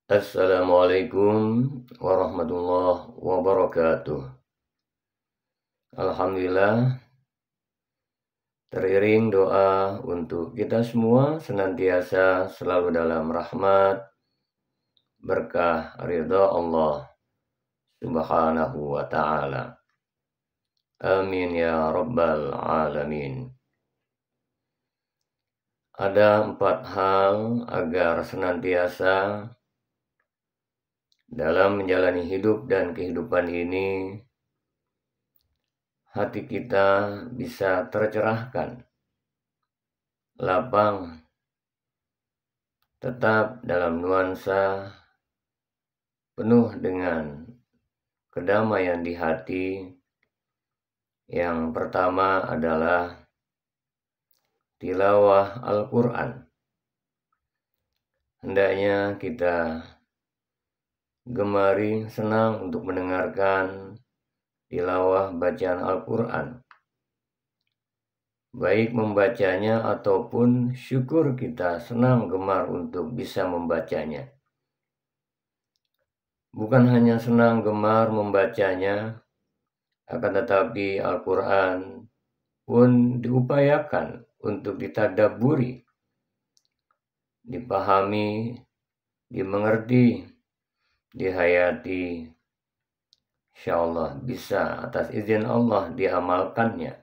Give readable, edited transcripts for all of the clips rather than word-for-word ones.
Assalamualaikum warahmatullahi wabarakatuh. Alhamdulillah, teriring doa untuk kita semua senantiasa selalu dalam rahmat, berkah, ridha Allah subhanahu wa ta'ala. Amin ya rabbal alamin. Ada 4 hal agar senantiasa dalam menjalani hidup dan kehidupan ini hati kita bisa tercerahkan, lapang, tetap dalam nuansa penuh dengan kedamaian di hati. Yang pertama adalah tilawah Al-Quran. Hendaknya kita gemari, senang untuk mendengarkan tilawah bacaan Al-Quran, baik membacanya ataupun syukur kita senang gemar untuk bisa membacanya. Bukan hanya senang gemar membacanya, akan tetapi Al-Quran pun diupayakan untuk ditadabburi, dipahami, dimengerti, dihayati. Insyaallah bisa atas izin Allah diamalkannya.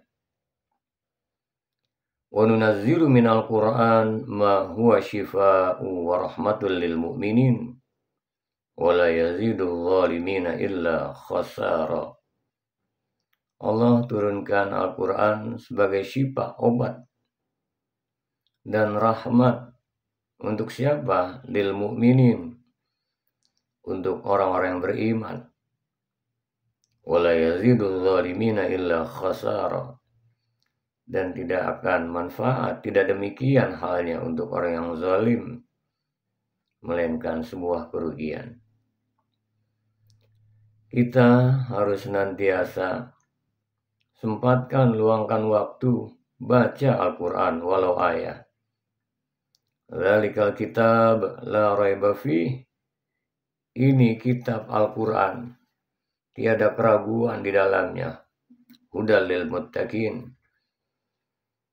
Wa nunazzilu minal Qur'an ma huwa shifaa'u wa rahmatul lil mu'minin wa la yazidul zalimina illa khasara. Allah turunkan Al-Quran sebagai syifa, obat, dan rahmat untuk siapa? Lil mu'minin, untuk orang-orang yang beriman. Wala yazidul zalimina illa khasara, dan tidak akan manfaat, tidak demikian halnya untuk orang yang zalim, melainkan sebuah kerugian. Kita harus senantiasa sempatkan, luangkan waktu baca Al-Quran walau ayat. Dzalikal kitab la raiba fih. Ini kitab Al-Quran, tiada keraguan di dalamnya. Hudal lil muttaqin,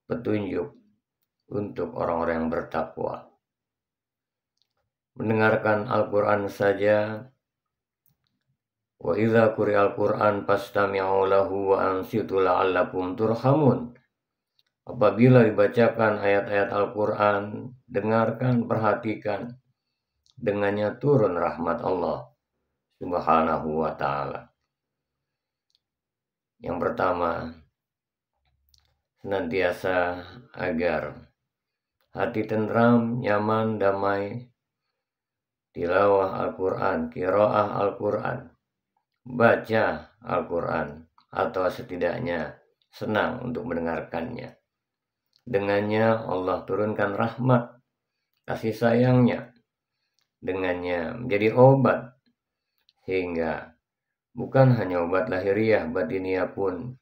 petunjuk untuk orang-orang yang bertakwa. Mendengarkan Al-Quran saja, wa idza quri'al Qur'an fastami'u lahu wa ansitu la'allakum turhamun. Apabila dibacakan ayat-ayat Al-Quran, dengarkan, perhatikan, dengannya turun rahmat Allah subhanahu wa ta'ala. Yang pertama, senantiasa agar hati tentram, nyaman, damai, tilawah Al-Quran, qiraah Al-Quran, baca Al-Quran, atau setidaknya senang untuk mendengarkannya. Dengannya Allah turunkan rahmat, kasih sayangnya. Dengannya menjadi obat, sehingga bukan hanya obat lahiriah, batiniah pun.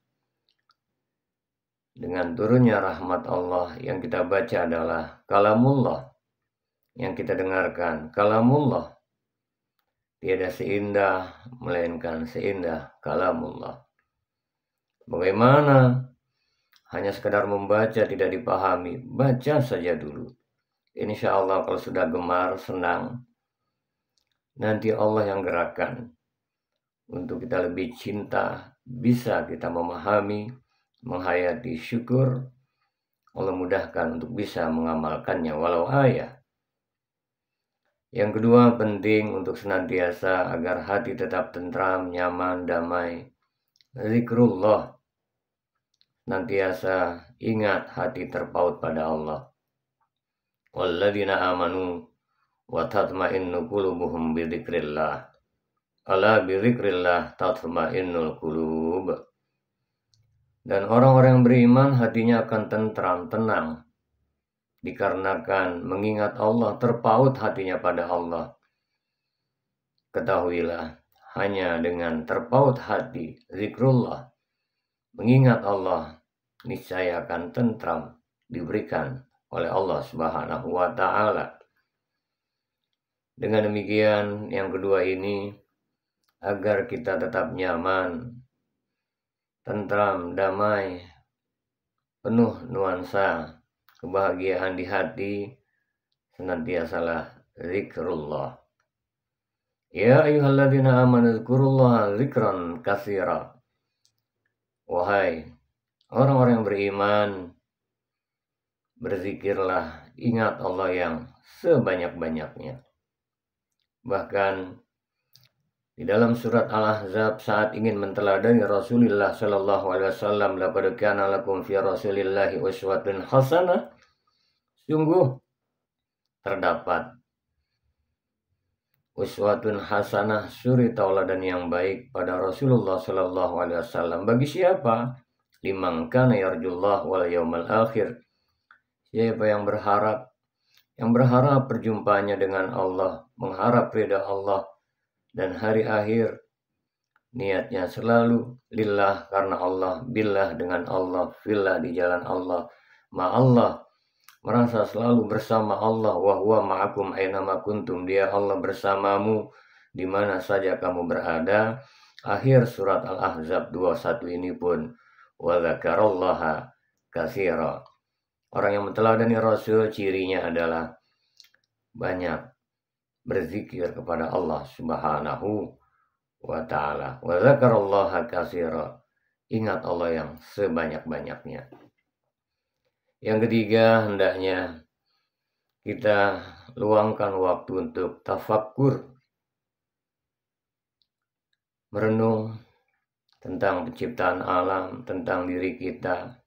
Dengan turunnya rahmat Allah, yang kita baca adalah kalamullah, yang kita dengarkan kalamullah. Tiada seindah melainkan seindah kalamullah. Bagaimana? Hanya sekedar membaca tidak dipahami, baca saja dulu. Insya Allah kalau sudah gemar, senang, nanti Allah yang gerakkan untuk kita lebih cinta, bisa kita memahami, menghayati, syukur. Allah mudahkan untuk bisa mengamalkannya walau ayat. Yang kedua, penting untuk senantiasa agar hati tetap tentram, nyaman, damai. Zikrullah. Senantiasa ingat, hati terpaut pada Allah. Walladzina amanu wa tatma'innu qulubuhum bidzikrillah. Ala bidzikrillah tatma'innul qulub. Dan orang-orang yang beriman hatinya akan tentram, tenang, dikarenakan mengingat Allah, terpaut hatinya pada Allah. Ketahuilah, hanya dengan terpaut hati, zikrullah, mengingat Allah, niscaya akan tentram, diberikan oleh Allah subhanahu wa ta'ala. Dengan demikian, yang kedua ini, agar kita tetap nyaman, tentram, damai, penuh nuansa kebahagiaan di hati, senantiasalah zikrullah. Ya ayyuhalladzina amanu dzkurullaha dzikran katsira. Wahai orang-orang yang beriman, berzikirlah, ingat Allah yang sebanyak-banyaknya. Bahkan di dalam surat Al-Ahzab saat ingin menteladani Rasulullah sallallahu alaihi wasallam, laqad kana lakum fi Rasulillahi uswatun hasanah, sungguh terdapat uswatun hasanah, suri tauladan yang baik pada Rasulullah sallallahu alaihi wasallam. Bagi siapa? Liman kana yarjullah wal yaumal akhir. Siapa yang berharap perjumpaannya dengan Allah, mengharap ridha Allah dan hari akhir, niatnya selalu lillah karena Allah, billah dengan Allah, fillah di jalan Allah, ma'allah, merasa selalu bersama Allah, wa huwa ma'akum ainama kuntum, dia Allah bersamamu di mana saja kamu berada. Akhir surat Al-Ahzab 21 ini pun wa dzakarallaha katsira. Orang yang menteladani Rasul cirinya adalah banyak berzikir kepada Allah Subhanahu wa ta'ala. Wa dzakarallaha katsira. Ingat Allah yang sebanyak-banyaknya. Yang ketiga, hendaknya kita luangkan waktu untuk tafakkur, merenung tentang penciptaan alam, tentang diri kita.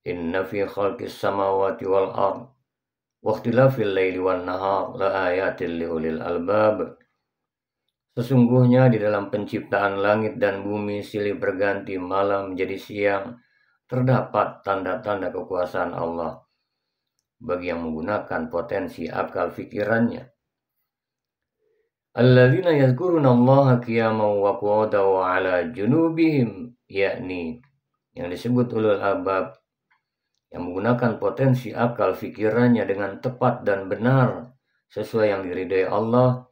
Inna fi khalqis samawati wal ard wa ikhtilafil laili wan nahar la ayatil liulil albab. Sesungguhnya di dalam penciptaan langit dan bumi silih berganti malam menjadi siang terdapat tanda-tanda kekuasaan Allah bagi yang menggunakan potensi akal fikirannya. Alladzina yadhkurunallaha qiyaman wa qu'udan wa 'ala junubihim, yakni yang disebut ulul albab, yang menggunakan potensi akal fikirannya dengan tepat dan benar sesuai yang diridai Allah.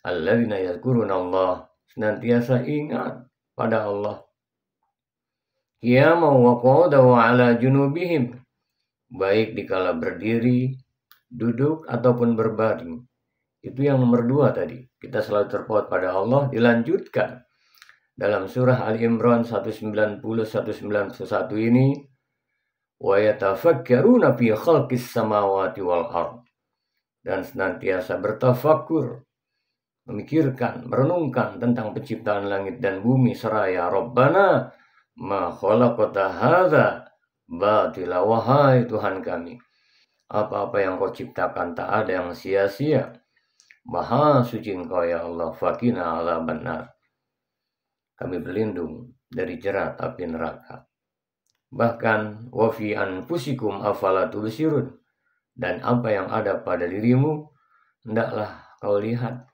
Alladzina yadhkurunallah, senantiasa ingat pada Allah. Qiyaman wa qu'udan wa 'ala junubihim, baik dikala berdiri, duduk ataupun berbaring. Itu yang nomor 2 tadi. Kita selalu terpaut pada Allah. Dilanjutkan dalam surah Al-Imran 190-191 ini, wa yatafakkaruna fi khalqis samawati wal ard, dan senantiasa bertafakkur, memikirkan, merenungkan tentang penciptaan langit dan bumi, seraya Rabbana ma khalaqta hadza batila, wahai Tuhan kami, apa-apa yang kau ciptakan tak ada yang sia-sia. Maha suci Engkau ya Allah, fakina ala benar. Kami berlindung dari jerat api neraka. Bahkan wa fi anfusikum afala tubsirun, dan apa yang ada pada dirimu hendaklah kau lihat,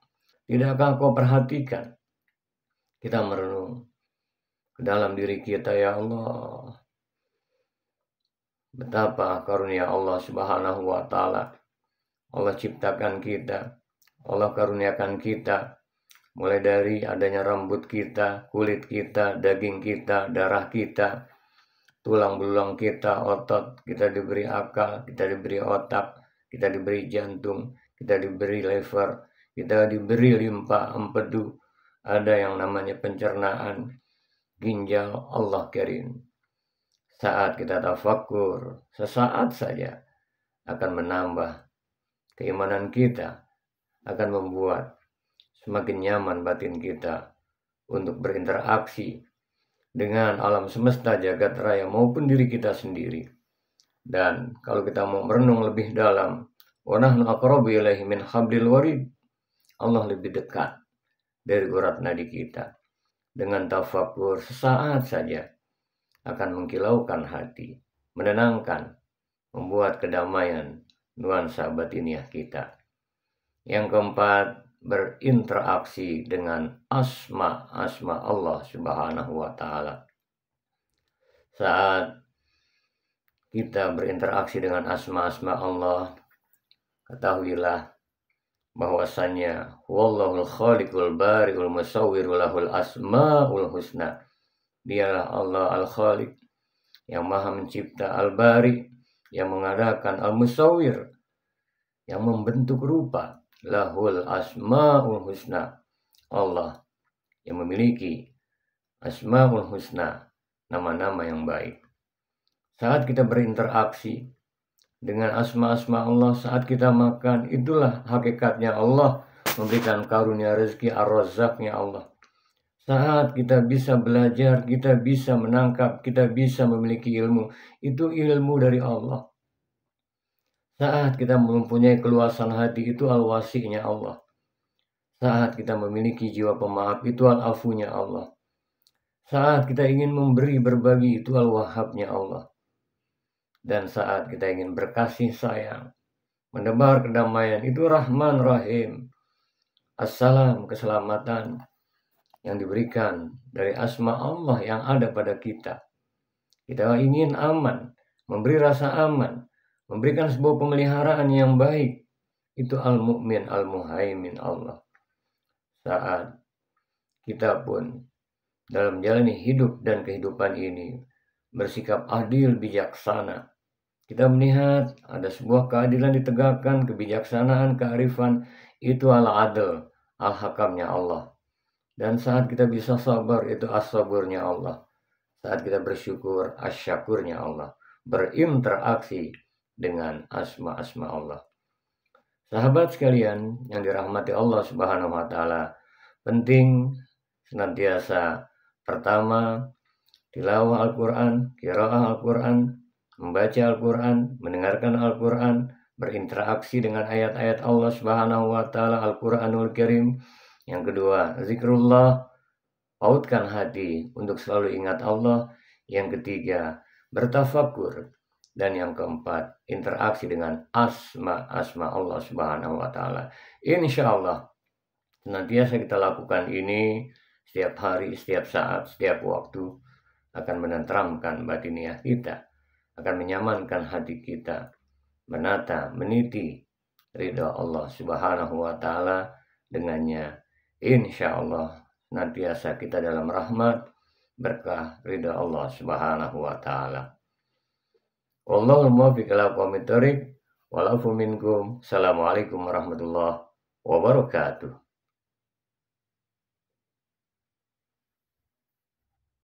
tidakkah kau perhatikan? Kita merenung ke dalam diri kita, ya Allah, betapa karunia Allah Subhanahu wa ta'ala. Allah ciptakan kita, Allah karuniakan kita, mulai dari adanya rambut kita, kulit kita, daging kita, darah kita, tulang belulang kita, otot, kita diberi akal, kita diberi otak, kita diberi jantung, kita diberi liver, kita diberi limpa, empedu, ada yang namanya pencernaan, ginjal, Allah karim. Saat kita tafakkur, sesaat saja akan menambah keimanan kita, akan membuat semakin nyaman batin kita untuk berinteraksi dengan alam semesta jagat raya maupun diri kita sendiri. Dan kalau kita mau merenung lebih dalam, wa nahnu aqrabu ilaihi min hablil warid, Allah lebih dekat dari urat nadi kita. Dengan tafakkur sesaat saja akan mengkilaukan hati, menenangkan, membuat kedamaian nuansa batiniah kita. Yang keempat, berinteraksi dengan asma-asma Allah Subhanahu wa ta'ala. Saat kita berinteraksi dengan asma-asma Allah, ketahuilah bahwasannya wallahul khaliqul bari'ul musawwirul lahul asmaul husna. Dialah Allah al-Khaliq yang maha mencipta, al-Bari yang mengadakan, al-Musawwir yang membentuk rupa, lahul asmaul husna. Allah yang memiliki asmaul husna, nama-nama yang baik. Saat kita berinteraksi dengan asma-asma Allah, saat kita makan, itulah hakikatnya Allah memberikan karunia rezeki, ar-Razzaqnya Allah. Saat kita bisa belajar, kita bisa menangkap, kita bisa memiliki ilmu, itu ilmu dari Allah. Saat kita mempunyai keluasan hati, itu al-wasi'nya Allah. Saat kita memiliki jiwa pemaaf, itu al-afunya Allah. Saat kita ingin memberi, berbagi, itu al-wahabnya Allah. Dan saat kita ingin berkasih sayang, menebar kedamaian, itu Rahman Rahim. Assalam, keselamatan yang diberikan dari asma Allah yang ada pada kita. Kita ingin aman, memberi rasa aman, memberikan sebuah pemeliharaan yang baik. Itu al-mu'min, al-muhaimin Allah. Saat kita pun dalam menjalani hidup dan kehidupan ini bersikap adil, bijaksana, kita melihat ada sebuah keadilan ditegakkan, kebijaksanaan, kearifan, itu al-adl, al-hakamnya Allah. Dan saat kita bisa sabar, itu as-saburnya Allah. Saat kita bersyukur, as-syakurnya Allah. Berinteraksi dengan asma-asma Allah. Sahabat sekalian yang dirahmati Allah Subhanahu wa Ta'ala, penting senantiasa pertama tilawah Al-Quran, qiraah Al-Quran, membaca Al-Quran, mendengarkan Al-Quran, berinteraksi dengan ayat-ayat Allah Subhanahu wa Ta'ala, Al-Quranul Karim. Yang kedua, zikrullah, pautkan hati untuk selalu ingat Allah. Yang ketiga, bertafakur. Dan yang keempat, interaksi dengan asma-asma Allah Subhanahu wa Ta'ala. Insya Allah, senantiasa kita lakukan ini setiap hari, setiap saat, setiap waktu, akan menenteramkan batiniah kita, akan menyamankan hati kita, menata, meniti ridha Allah Subhanahu wa Ta'ala. Dengannya insya Allah nantiasa kita dalam rahmat, berkah, ridha Allah Subhanahu wa Ta'ala. Wallahul muwaffiq ila aqwamit thoriq, wal afu minkum. Assalamualaikum warahmatullahi wabarakatuh.